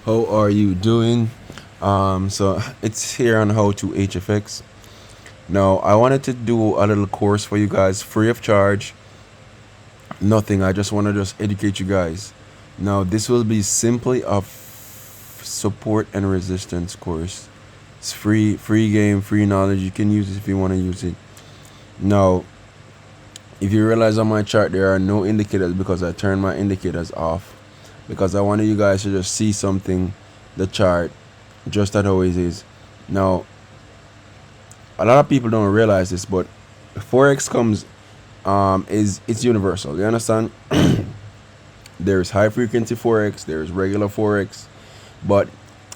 How are you doing? So it's here on how to HFX. Now I wanted to do a little course for you guys, free of charge. Nothing. I just want to just educate you guys. Now this will be simply a support and resistance course. It's free game, free knowledge. You can use it if you want to use it. Now, if you realize on my chart there are no indicators because I turned my indicators off because I wanted you guys to just see something, the chart, just that how it is. Now, a lot of people don't realize this, but forex comes is it's universal. You understand? There's high frequency forex, there's regular forex, but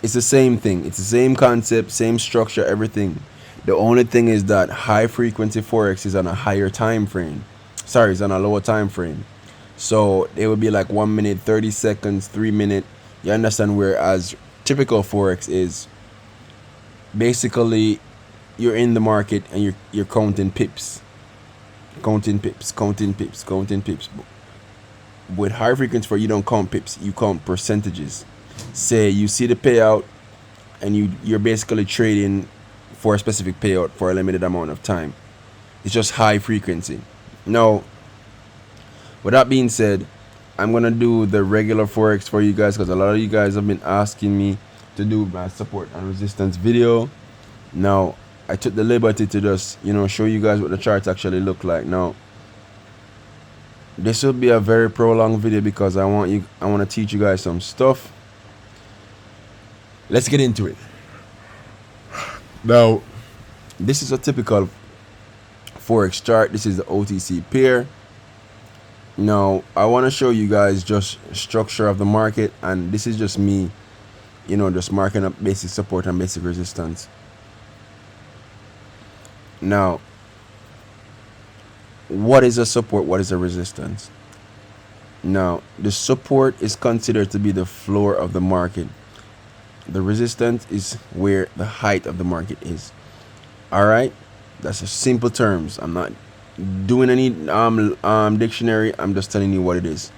it's the same thing. It's the same concept, same structure, everything. The only thing is that high frequency forex is on a higher time frame. Sorry, it's on a lower time frame. So it would be like 1 minute, 30 seconds, 3 minute. You understand? Whereas typical forex is basically you're in the market and you're counting pips, counting pips, counting pips, counting pips. With high frequency for you don't count pips, you count percentages. Say you see the payout and you're basically trading for a specific payout for a limited amount of time. It's just high frequency. Now, with that being said, I'm gonna do the regular forex for you guys because a lot of you guys have been asking me to do my support and resistance video. Now, I took the liberty to just show you guys what the charts actually look like. Now, this will be a very prolonged video because I want to teach you guys some stuff. Let's get into it. Now, this is a typical forex chart. This is the OTC pair. Now, I want to show you guys just structure of the market, and this is just me, just marking up basic support and basic resistance. Now, what is a support? What is a resistance? Now, the support is considered to be the floor of the market. The resistance is where the height of the market is. All right, that's a simple terms. I'm not doing any dictionary. I'm just telling you what it is.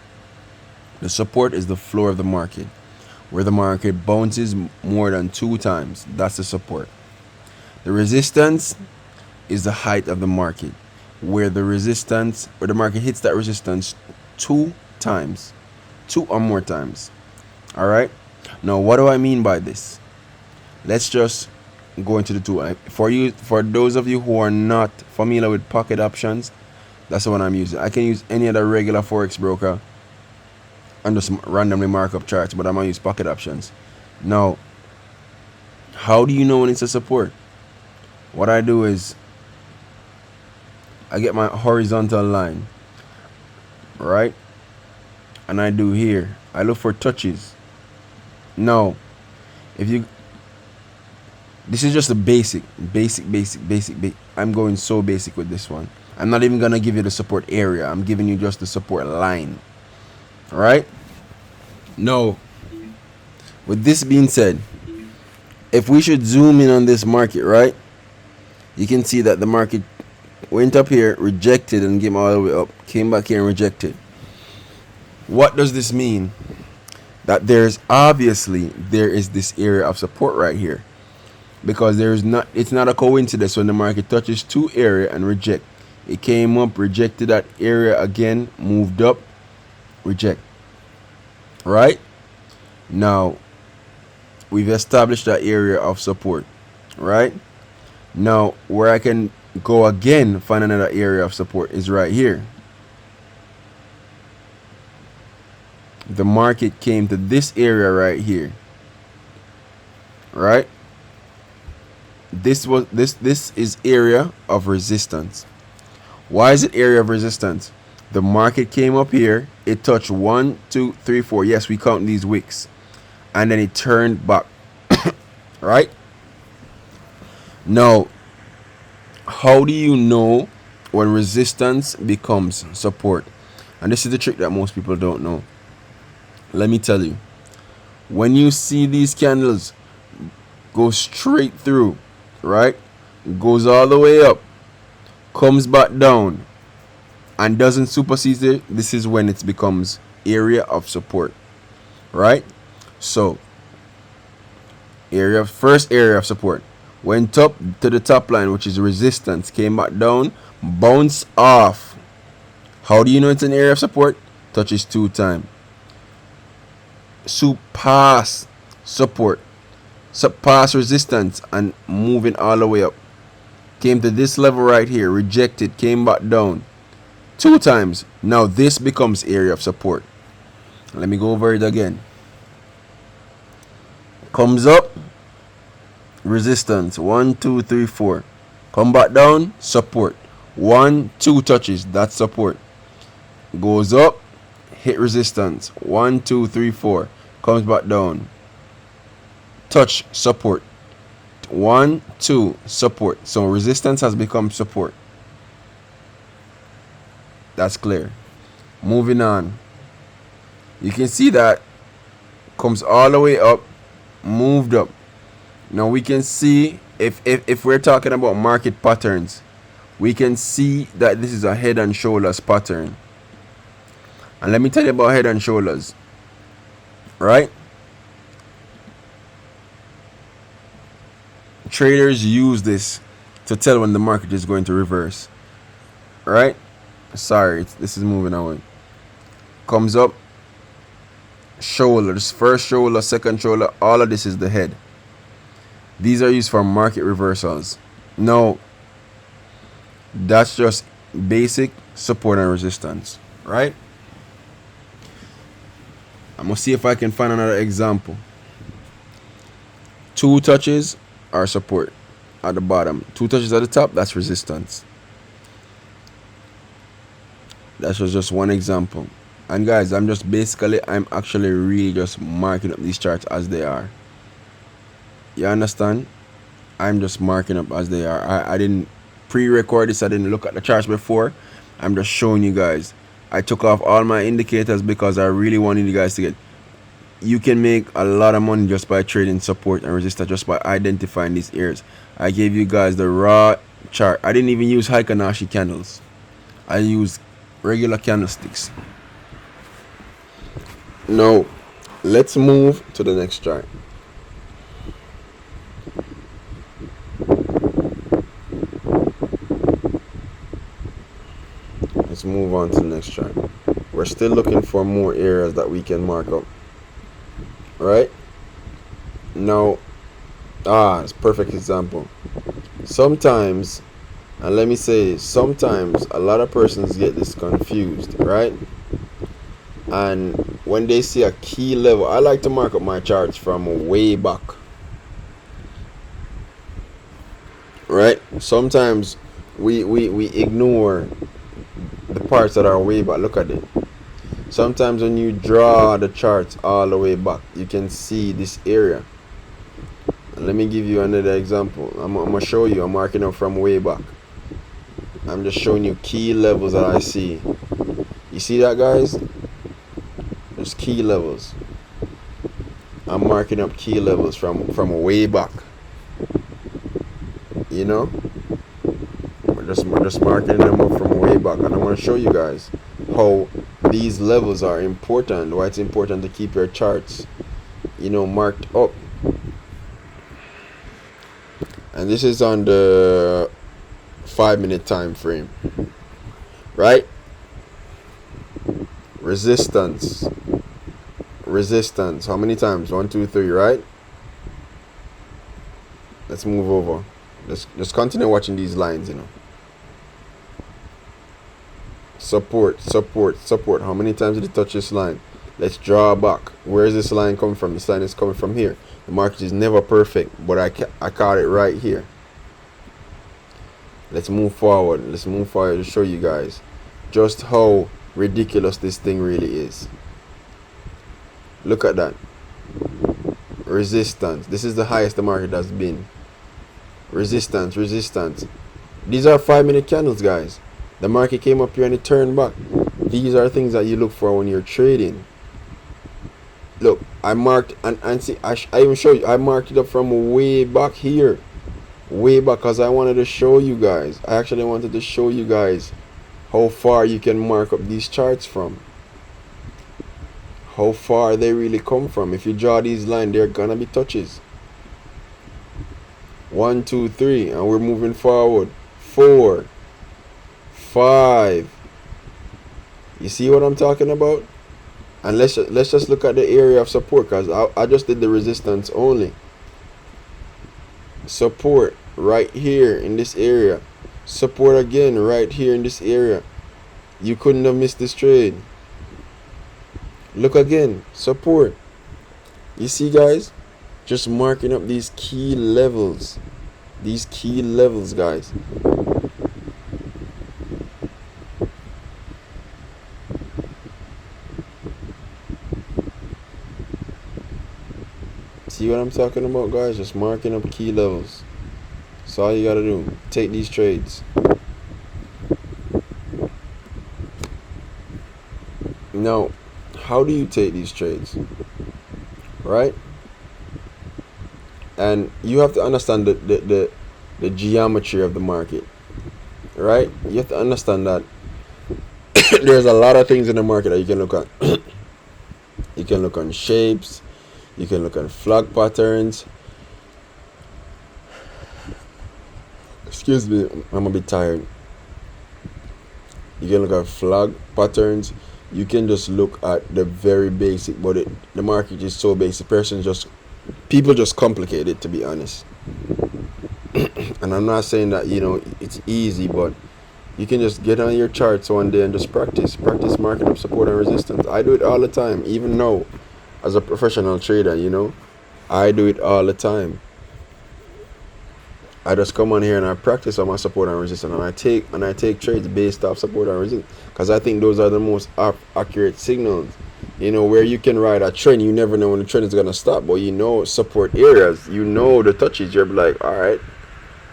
The support is the floor of the market, where the market bounces more than 2 times. That's the support. The resistance is the height of the market, where the market hits that resistance 2 times, 2 or more times. All right. Now, what do I mean by this? Let's just go into the tool. For those of you who are not familiar with pocket options, that's the one I'm using. I can use any other regular forex broker and just randomly mark up charts, but I'm gonna use pocket options. Now, how do you know when it's a support? What I do is I get my horizontal line, right? And I do here. I look for touches. Now, this is just a basic. I'm going so basic with this one. I'm not even gonna give you the support area. I'm giving you just the support line. All right. Now, with this being said, if we should zoom in on this market, right? You can see that the market went up here, rejected, and came all the way up. Came back here and rejected. What does this mean? That there is this area of support right here, because it's not a coincidence when the market touches 2 area and reject. It came up, rejected that area again, moved up, reject. Right? Now, we've established that area of support. Right? Now, where I can go again, find another area of support is right here. The market came to this area right here. Right? This is area of resistance. Why is it area of resistance? The market came up here, it touched 1, 2, 3, 4. Yes, we count these wicks, and then it turned back. Right? Now, how do you know when resistance becomes support? And this is the trick that most people don't know. Let me tell you. When you see these candles go straight through, right? Goes all the way up, comes back down, and doesn't supersede it, this is when it becomes area of support. Right? So, First area of support. Went up to the top line, which is resistance. Came back down, bounce off. How do you know it's an area of support? Touches 2 times. Pass support. Pass resistance and moving all the way up. Came to this level right here, rejected, came back down 2 times. Now this becomes area of support. Let me go over it again. Comes up, resistance 1 2 3 4. Come back down, support 1 2 touches, that's support. Goes up, hit resistance 1 2 3 4. Comes back down, touch, support 1 2, support. So resistance has become support. That's clear. Moving on, you can see that comes all the way up, moved up. Now we can see if we're talking about market patterns, we can see that this is a head and shoulders pattern. And let me tell you about head and shoulders, right? Traders use this to tell when the market is going to reverse, right? Sorry, this is moving away. Comes up, shoulders, first shoulder, second shoulder, all of this is the head. These are used for market reversals. No, that's just basic support and resistance, right? I'm gonna see if I can find another example. 2 touches are support at the bottom, 2 touches at the top, that's resistance. That was just one example. And guys, I'm actually really just marking up these charts as they are. You understand? I'm just marking up as they are. I didn't pre-record this. I didn't look at the charts before. I'm just showing you guys. I took off all my indicators because I really wanted you guys to get. You can make a lot of money just by trading support and resistance, just by identifying these areas. I gave you guys the raw chart. I didn't even use Heikin-Ashi candles. I used regular candlesticks. Now, let's move to the next chart. Let's move on to the next chart. We're still looking for more areas that we can mark up. Right? Now, it's a perfect example. Sometimes, and let me say, sometimes a lot of persons get this confused, right? And when they see a key level, I like to mark up my charts from way back. Right? Sometimes we ignore the parts that are way back. Look at it. Sometimes when you draw the charts all the way back, you can see this area. And let me give you another example. I'm going to show you. I'm marking up from way back. I'm just showing you key levels that I see. You see that, guys? There's key levels. I'm marking up key levels from way back. You know? We're just marking them up from way back. And I want to show you guys how these levels are important. Why it's important to keep your charts, marked up. And this is on the 5-minute time frame, right? Resistance. How many times? 1 2 3, right? Let's move over. Let's continue watching these lines. Support. How many times did it touch this line? Let's draw back. Where is this line coming from? This line is coming from here. The market is never perfect, but I caught it right here. Let's move forward. To show you guys just how ridiculous this thing really is. Look at that. Resistance. This is the highest the market has been. Resistance. These are 5-minute candles, guys. The market came up here and it turned back. These are things that you look for when you're trading. Look, I marked and see, I even show you, I marked it up from way back here. Way back, because I wanted to show you guys. I actually wanted to show you guys how far you can mark up these charts from. How far they really come from. If you draw these lines, they're gonna be touches. 1, 2, 3, and we're moving forward. 4, 5. You see what I'm talking about? And let's just look at the area of support, because I just did the resistance only. Support right here in this area. Support again right here in this area. You couldn't have missed this trade. Look again. Support. You see, guys? Just marking up these key levels. These key levels, guys. See what I'm talking about, guys? Just marking up key levels. That's all you gotta do. Take these trades. Now, how do you take these trades? Right? And you have to understand the geometry of the market. Right? You have to understand that there's a lot of things in the market that you can look at. You can look on shapes. You can look at flag patterns. Excuse me, I'm a bit tired. You can look at flag patterns. You can just look at the very basic, but the market is so basic. People just complicate it, to be honest. And I'm not saying that, it's easy, but you can just get on your charts one day and just practice marking up support and resistance. I do it all the time, even now, as a professional trader. I do it all the time. I just come on here and I practice on my support and resistance, and I take trades based off support and resistance, because I think those are the most accurate signals. Where you can ride a trend, you never know when the trend is gonna stop, but support areas, the touches. You're like, all right,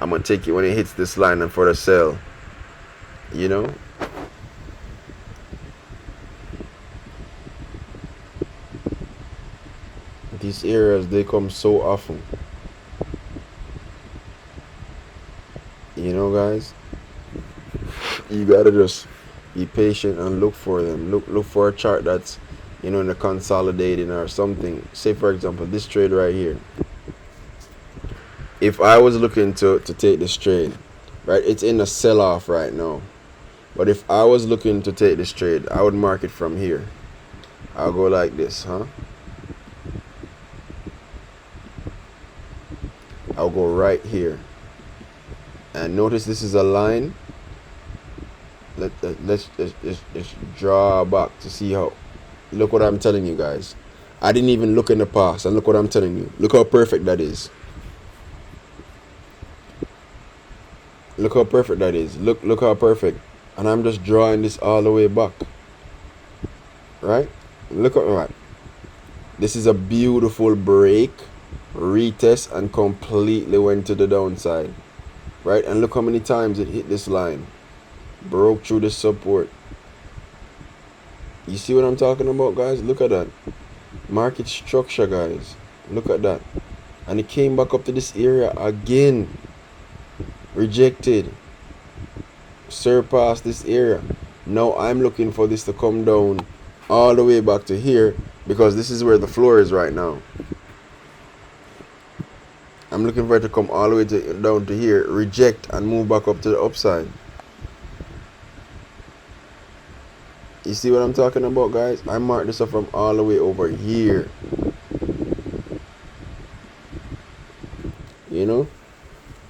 I'm gonna take it when it hits this line and for the sell. These areas, they come so often. Guys, you gotta just be patient and look for them. Look for a chart that's in the consolidating or something. Say, for example, this trade right here. If I was looking to take this trade, right, it's in a sell-off right now. But if I was looking to take this trade, I would mark it from here. I'll go like this, I'll go right here. And notice this is a line. Let's just draw back to see how. Look what I'm telling you, guys. I didn't even look in the past, and look what I'm telling you. Look how perfect that is. Look how perfect that is. Look how perfect. And I'm just drawing this all the way back. Right? Look at right. This is a beautiful break, retest, and completely went to the downside. Right? And look how many times it hit this line. Broke through the support. You see what I'm talking about, guys? Look at that. Market structure, guys. Look at that. And it came back up to this area again. Rejected. Surpassed this area. Now I'm looking for this to come down all the way back to here, because this is where the floor is right now. I'm looking for it to come all the way down to here, reject, and move back up to the upside. You see what I'm talking about, guys? I marked this up from all the way over here.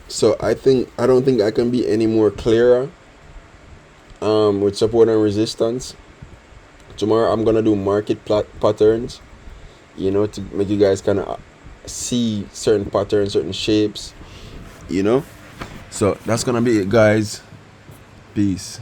So I don't think I can be any more clearer with support and resistance. Tomorrow I'm gonna do market patterns, to make you guys kind of see certain patterns, certain shapes, So that's gonna be it, guys. Peace.